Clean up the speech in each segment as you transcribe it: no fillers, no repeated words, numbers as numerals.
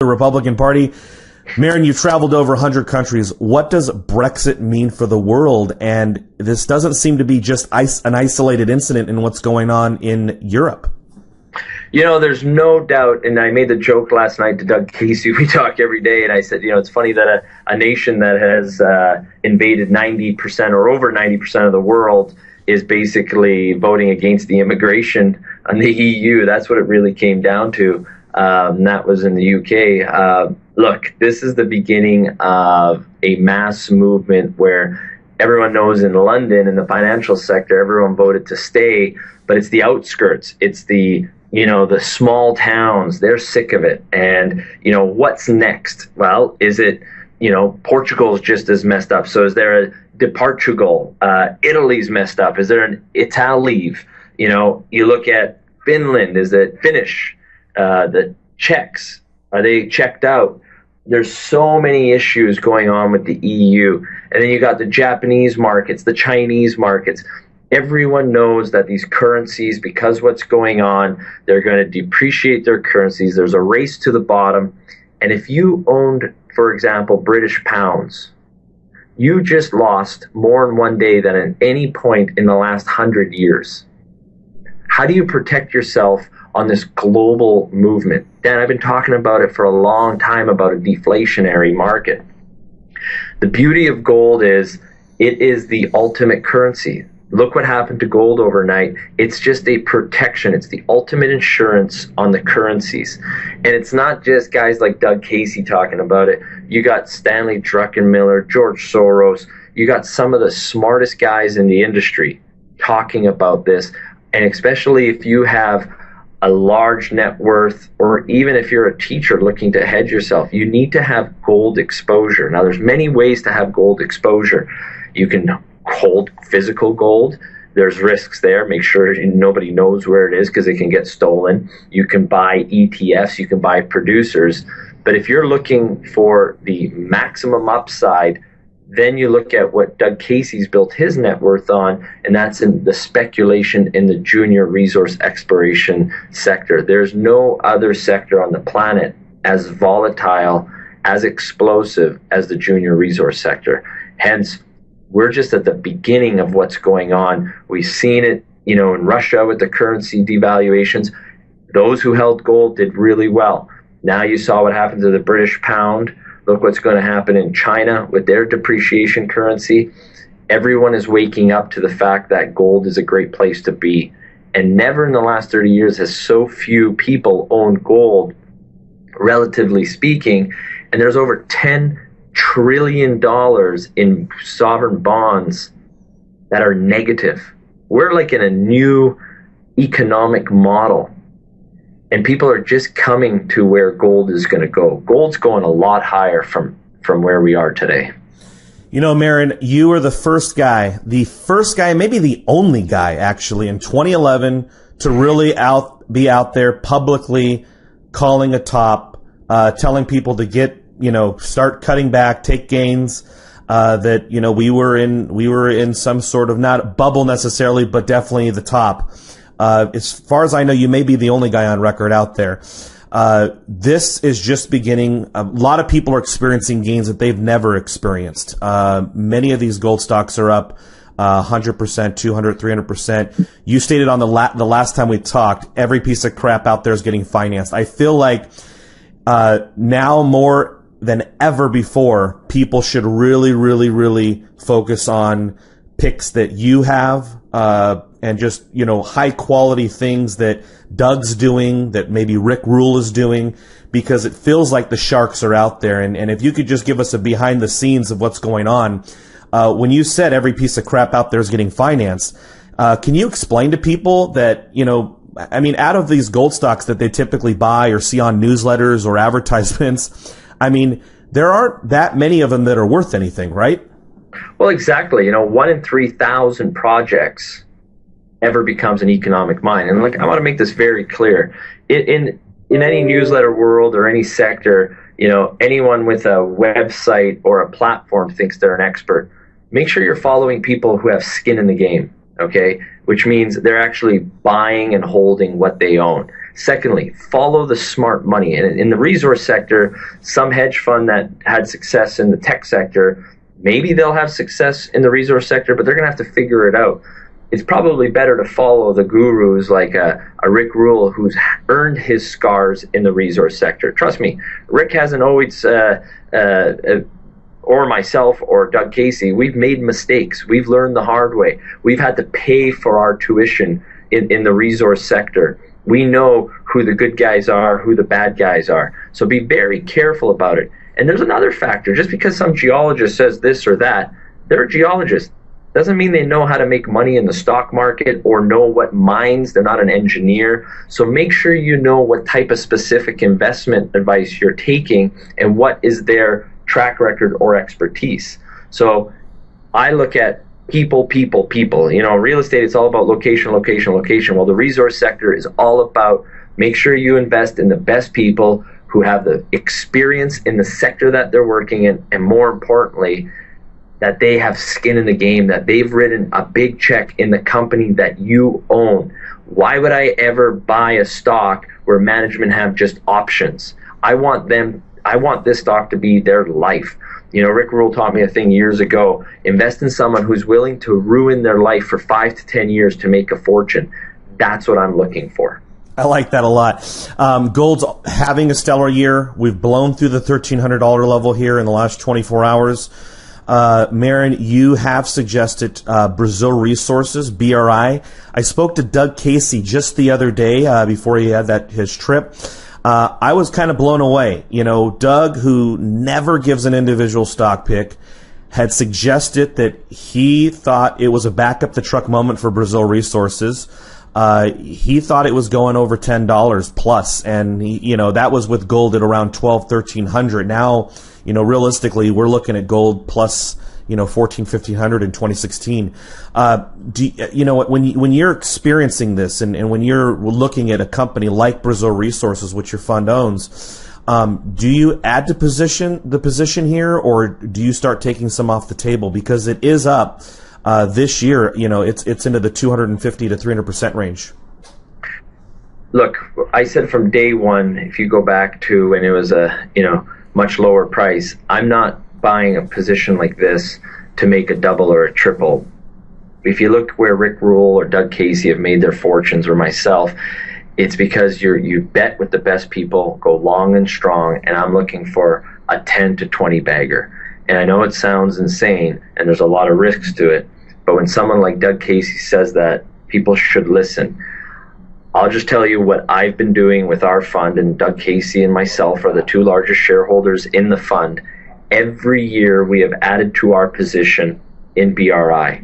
the Republican Party. Marin, you've traveled over 100 countries. What does Brexit mean for the world? And this doesn't seem to be just an isolated incident in what's going on in Europe. There's no doubt, and I made the joke last night to Doug Casey, we talk every day, and I said, it's funny that a nation that has invaded 90% or over 90% of the world is basically voting against the immigration on the EU. That's what it really came down to. And that was in the UK. Look, this is the beginning of a mass movement where everyone knows in London, in the financial sector, everyone voted to stay, but it's the outskirts. It's the small towns. They're sick of it. And, what's next? Well, is it, Portugal's just as messed up. So is there a Portugal? Italy's messed up. Is there an Italy? You look at Finland. Is it Finnish? The Czechs, are they checked out? There's so many issues going on with the EU. And then you got the Japanese markets, the Chinese markets. Everyone knows that these currencies, because what's going on, they're going to depreciate their currencies. There's a race to the bottom. And if you owned, for example, British pounds, you just lost more in one day than at any point in the last 100 years. How do you protect yourself on this global movement? Dan, I've been talking about it for a long time about a deflationary market. The beauty of gold is it is the ultimate currency. Look what happened to gold overnight. It's just a protection. It's the ultimate insurance on the currencies. And it's not just guys like Doug Casey talking about it. You got Stanley Druckenmiller, George Soros. You got some of the smartest guys in the industry talking about this. And especially if you have a large net worth, or even if you're a teacher looking to hedge yourself, you need to have gold exposure. Now, there's many ways to have gold exposure. You can hold physical gold. There's risks there. Make sure nobody knows where it is because it can get stolen. You can buy ETFs. You can buy producers. But if you're looking for the maximum upside, then you look at what Doug Casey's built his net worth on, and that's in the speculation in the junior resource exploration sector. There's no other sector on the planet as volatile, as explosive as the junior resource sector. Hence, we're just at the beginning of what's going on. We've seen it, in Russia with the currency devaluations. Those who held gold did really well. Now you saw what happened to the British pound. Look what's going to happen in China with their depreciation currency. Everyone is waking up to the fact that gold is a great place to be. And never in the last 30 years has so few people owned gold, relatively speaking. And there's over $10 trillion in sovereign bonds that are negative. We're like in a new economic model. And people are just coming to where gold is going to go. Gold's going a lot higher from where we are today. Marin, you are the first guy, maybe the only guy actually in 2011 to really be out there publicly calling a top, telling people to get, start cutting back, take gains, that, we were in some sort of not bubble necessarily, but definitely the top. As far as I know, you may be the only guy on record out there. This is just beginning. A lot of people are experiencing gains that they've never experienced. Many of these gold stocks are up 100%, 200, 300%. You stated on the last time we talked, every piece of crap out there is getting financed. I feel like now more than ever before, people should really, really, really focus on picks that you have, and just, high quality things that Doug's doing, that maybe Rick Rule is doing, because it feels like the sharks are out there. And if you could just give us a behind the scenes of what's going on. When you said every piece of crap out there is getting financed, can you explain to people that, out of these gold stocks that they typically buy or see on newsletters or advertisements, there aren't that many of them that are worth anything, right? Well, exactly. 1 in 3,000 projects ever becomes an economic mine. And I want to make this very clear. In any newsletter world or any sector, anyone with a website or a platform thinks they're an expert. Make sure you're following people who have skin in the game, okay? Which means they're actually buying and holding what they own. Secondly, follow the smart money. And in the resource sector, some hedge fund that had success in the tech sector, maybe they'll have success in the resource sector, but they're going to have to figure it out. It's probably better to follow the gurus like a Rick Rule, who's earned his scars in the resource sector. Trust me, Rick hasn't always, or myself or Doug Casey, we've made mistakes. We've learned the hard way. We've had to pay for our tuition in the resource sector. We know who the good guys are, who the bad guys are. So be very careful about it. And there's another factor. Just because some geologist says this or that, they're a geologist. Doesn't mean they know how to make money in the stock market or know what mines. They're not an engineer. So make sure you know what type of specific investment advice you're taking and what is their track record or expertise. So I look at people. You know, real estate, it's all about location. Well, the resource sector is all about make sure you invest in the best people who have the experience in the sector that they're working in, and more importantly, that they have skin in the game, that they've written a big check in the company that you own. Why would I ever buy a stock where management have just options? I want this stock to be their life. You know, Rick Rule taught me a thing years ago. Invest in someone who's willing to ruin their life for 5 to 10 years to make a fortune. That's what I'm looking for. I like that a lot. Gold's having a stellar year. We've blown through the $1,300 level here in the last 24 hours. Marin, you have suggested Brazil Resources, BRI. I spoke to Doug Casey just the other day before he had his trip. I was kind of blown away. You know, Doug, who never gives an individual stock pick, had suggested that he thought it was a back up the truck moment for Brazil Resources. He thought it was going over $10 plus, and that was with gold at around 1,200-1,300. Now, realistically, we're looking at gold plus, 1,400-1,500 in 2016. When you're experiencing this, and when you're looking at a company like Brazil Resources, which your fund owns, do you add to the position here, or do you start taking some off the table because it is up? This year, it's into the 250 to 300% range. Look, I said from day one, if you go back to when it was a much lower price, I'm not buying a position like this to make a double or a triple. If you look where Rick Rule or Doug Casey have made their fortunes, or myself, it's because you bet with the best people, go long and strong, and I'm looking for a 10 to 20 bagger. And I know it sounds insane, and there's a lot of risks to it, but when someone like Doug Casey says that, people should listen. I'll just tell you what I've been doing with our fund, and Doug Casey and myself are the two largest shareholders in the fund. Every year we have added to our position in BRI.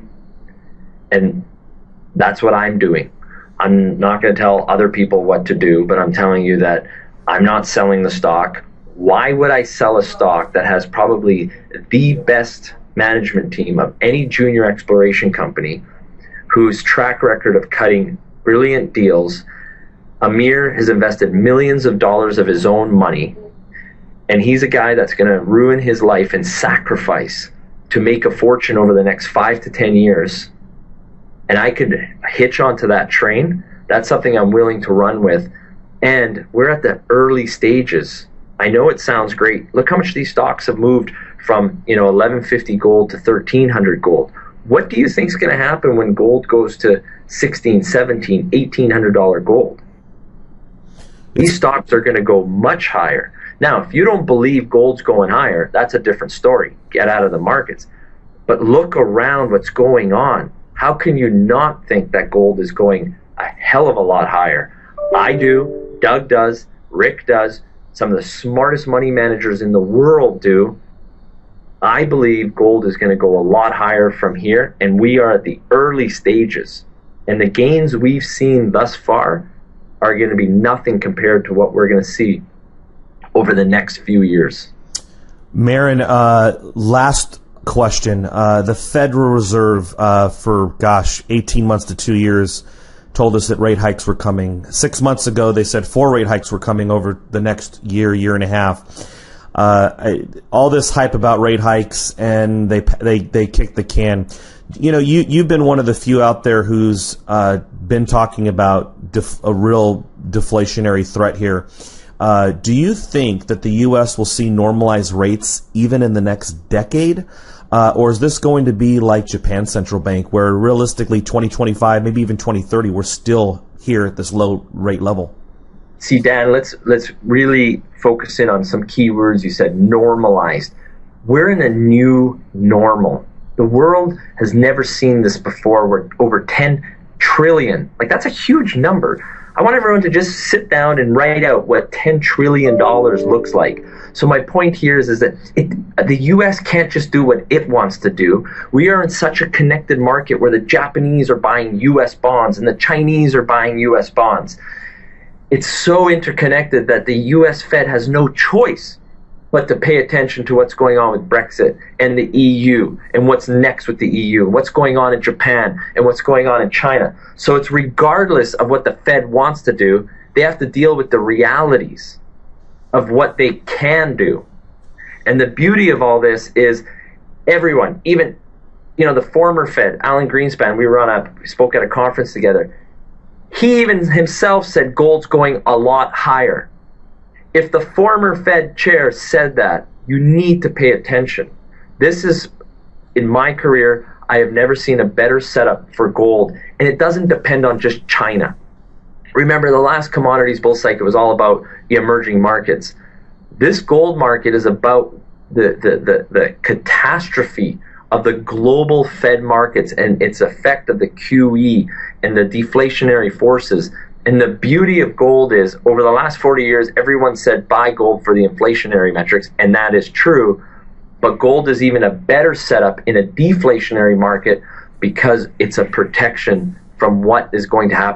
And that's what I'm doing. I'm not going to tell other people what to do, but I'm telling you that I'm not selling the stock. Why would I sell a stock that has probably the best management team of any junior exploration company, whose track record of cutting brilliant deals? Amir has invested millions of dollars of his own money, and he's a guy that's going to ruin his life and sacrifice to make a fortune over the next 5 to 10 years. And I could hitch onto that train. That's something I'm willing to run with. And we're at the early stages. I know it sounds great. Look how much these stocks have moved from, $1,150 gold to $1,300 gold. What do you think is going to happen when gold goes to $1,600, $1,700, $1,800 gold? These stocks are going to go much higher. Now, if you don't believe gold's going higher, that's a different story. Get out of the markets. But look around what's going on. How can you not think that gold is going a hell of a lot higher? I do. Doug does. Rick does. Some of the smartest money managers in the world do. I believe gold is going to go a lot higher from here, and we are at the early stages. And the gains we've seen thus far are going to be nothing compared to what we're going to see over the next few years. Marin, last question. The Federal Reserve for 18 months to 2 years told us that rate hikes were coming. 6 months ago, they said 4 rate hikes were coming over the next year and a half. All this hype about rate hikes, and they kicked the can. You've been one of the few out there who's been talking about a real deflationary threat here. Do you think that the U.S. will see normalized rates even in the next decade? Or is this going to be like Japan's central bank, where realistically 2025, maybe even 2030, we're still here at this low rate level? See, Dan, let's really focus in on some key words you said. Normalized. We're in a new normal. The world has never seen this before. We're over 10 trillion. Like, that's a huge number. I want everyone to just sit down and write out what $10 trillion looks like. So my point here is that the U.S. can't just do what it wants to do. We are in such a connected market where the Japanese are buying U.S. bonds and the Chinese are buying U.S. bonds. It's so interconnected that the U.S. Fed has no choice but to pay attention to what's going on with Brexit and the EU and what's next with the EU, what's going on in Japan and what's going on in China. So it's regardless of what the Fed wants to do, they have to deal with the realities of what they can do. And the beauty of all this is everyone, even the former Fed, Alan Greenspan, we spoke at a conference together. He even himself said gold's going a lot higher. If the former Fed chair said that, you need to pay attention. This is, in my career, I have never seen a better setup for gold, and it doesn't depend on just China. Remember, the last commodities bull cycle was all about the emerging markets. This gold market is about the catastrophe of the global Fed markets and its effect of the QE and the deflationary forces. And the beauty of gold is, over the last 40 years, everyone said buy gold for the inflationary metrics, and that is true. But gold is even a better setup in a deflationary market because it's a protection from what is going to happen.